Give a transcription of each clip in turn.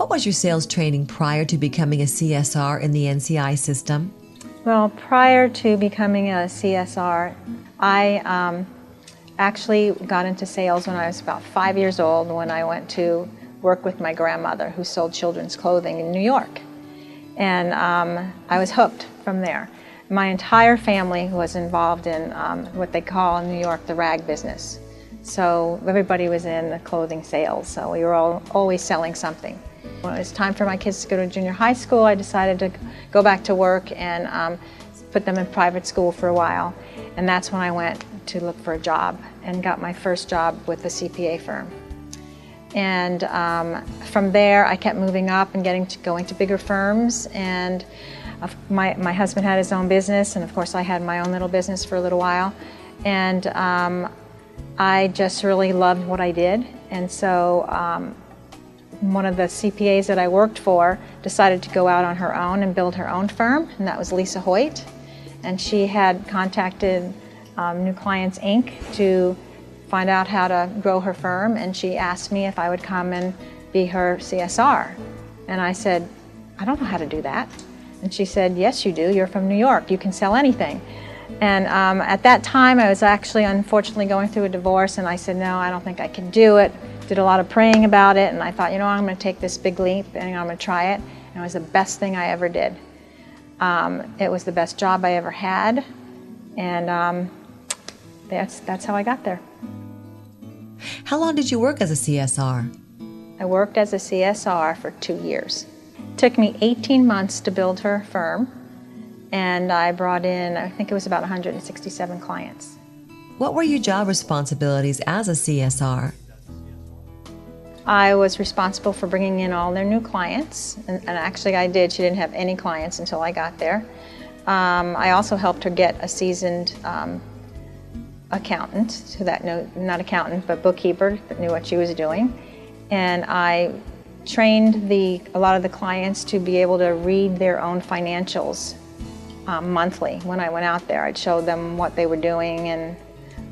What was your sales training prior to becoming a CSR in the NCI system? Well, prior to becoming a CSR, I actually got into sales when I was about 5 years old, when I went to work with my grandmother who sold children's clothing in New York. And I was hooked from there. My entire family was involved in what they call in New York the rag business. So everybody was in the clothing sales, so we were all always selling something. When it was time for my kids to go to junior high school, I decided to go back to work and put them in private school for a while. And that's when I went to look for a job and got my first job with a CPA firm. And from there, I kept moving up and going to bigger firms. And my husband had his own business, and of course I had my own little business for a little while. And I just really loved what I did. And so one of the CPAs that I worked for decided to go out on her own and build her own firm, and that was Lisa Hoyt. And she had contacted New Clients Inc. to find out how to grow her firm, and she asked me if I would come and be her CSR. And I said, I don't know how to do that. And she said, yes you do, you're from New York, you can sell anything. And at that time I was actually unfortunately going through a divorce, and I said, no, I don't think I can do it. Did a lot of praying about it, and I thought, you know, I'm going to take this big leap and I'm going to try it. And it was the best thing I ever did. It was the best job I ever had, and that's how I got there. How long did you work as a CSR? I worked as a CSR for 2 years. It took me 18 months to build her firm, and I brought in, I think it was about 167 clients. What were your job responsibilities as a CSR? I was responsible for bringing in all their new clients, and actually I did. She didn't have any clients until I got there. I also helped her get a seasoned accountant, so that not accountant, but bookkeeper that knew what she was doing. And I trained a lot of the clients to be able to read their own financials monthly. When I went out there, I'd show them what they were doing and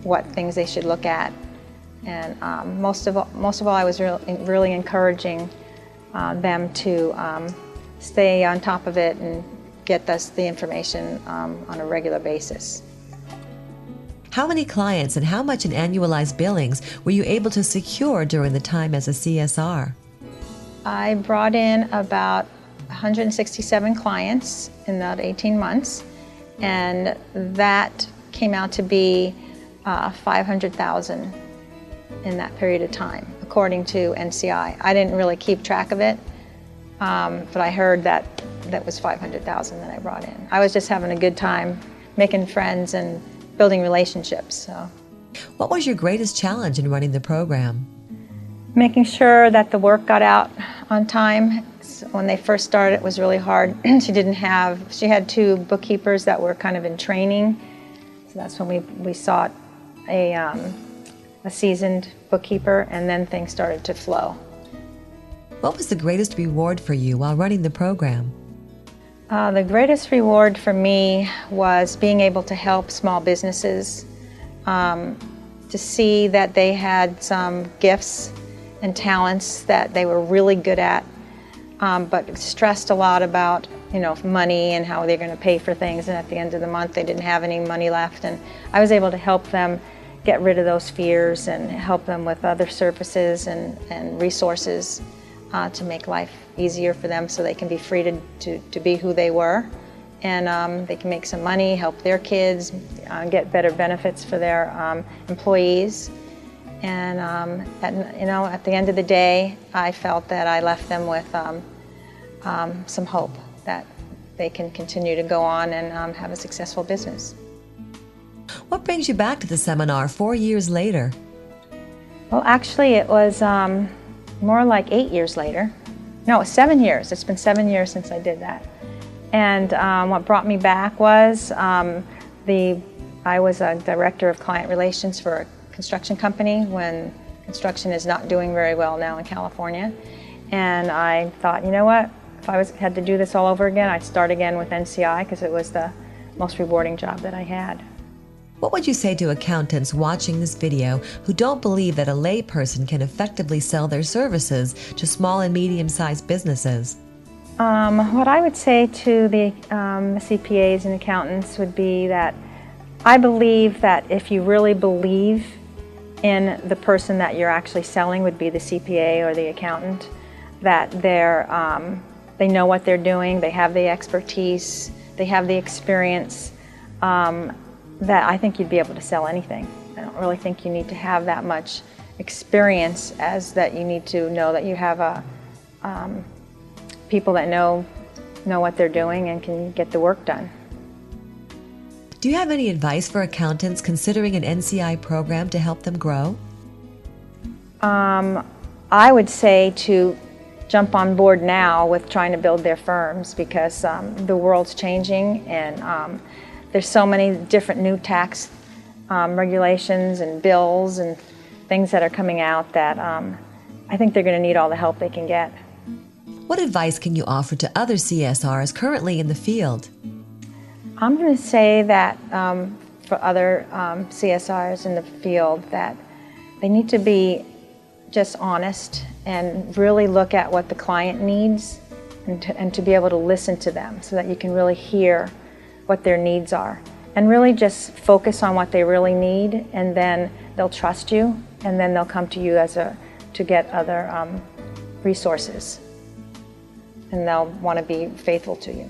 what things they should look at. And most of all, I was really encouraging them to stay on top of it and get us the information on a regular basis. How many clients and how much in annualized billings were you able to secure during the time as a CSR? I brought in about 167 clients in that 18 months, and that came out to be $500,000 in that period of time, according to NCI. I didn't really keep track of it, but I heard that was $500,000 that I brought in. I was just having a good time making friends and building relationships. So. What was your greatest challenge in running the program? Making sure that the work got out on time. So when they first started, it was really hard. She had 2 bookkeepers that were kind of in training, so that's when we sought a seasoned bookkeeper, and then things started to flow. What was the greatest reward for you while running the program? The greatest reward for me was being able to help small businesses, to see that they had some gifts and talents that they were really good at, but stressed a lot about, you know, money and how they're going to pay for things, and at the end of the month they didn't have any money left. And I was able to help them get rid of those fears and help them with other services and resources to make life easier for them, so they can be free to be who they were, and they can make some money, help their kids, get better benefits for their employees. And at the end of the day, I felt that I left them with some hope that they can continue to go on and have a successful business. What brings you back to the seminar 4 years later? Well, actually, it was more like 8 years later. No, 7 years. It's been 7 years since I did that. And what brought me back was I was a director of client relations for a construction company when construction is not doing very well now in California. And I thought, you know what? If I had to do this all over again, I'd start again with NCI, because it was the most rewarding job that I had. What would you say to accountants watching this video who don't believe that a layperson can effectively sell their services to small and medium-sized businesses? What I would say to the CPAs and accountants would be that I believe that if you really believe in the person that you're actually selling, would be the CPA or the accountant, that they know what they're doing, they have the expertise, they have the experience, that I think you'd be able to sell anything. I don't really think you need to have that much experience as that you need to know that you have people that know what they're doing and can get the work done. Do you have any advice for accountants considering an NCI program to help them grow? I would say to jump on board now with trying to build their firms, because the world's changing, and there's so many different new tax regulations and bills and things that are coming out that I think they're going to need all the help they can get. What advice can you offer to other CSRs currently in the field? I'm going to say that for other CSRs in the field, that they need to be just honest and really look at what the client needs, and to be able to listen to them so that you can really hear what their needs are, and really just focus on what they really need, and then they'll trust you, and then they'll come to you to get other resources, and they'll want to be faithful to you.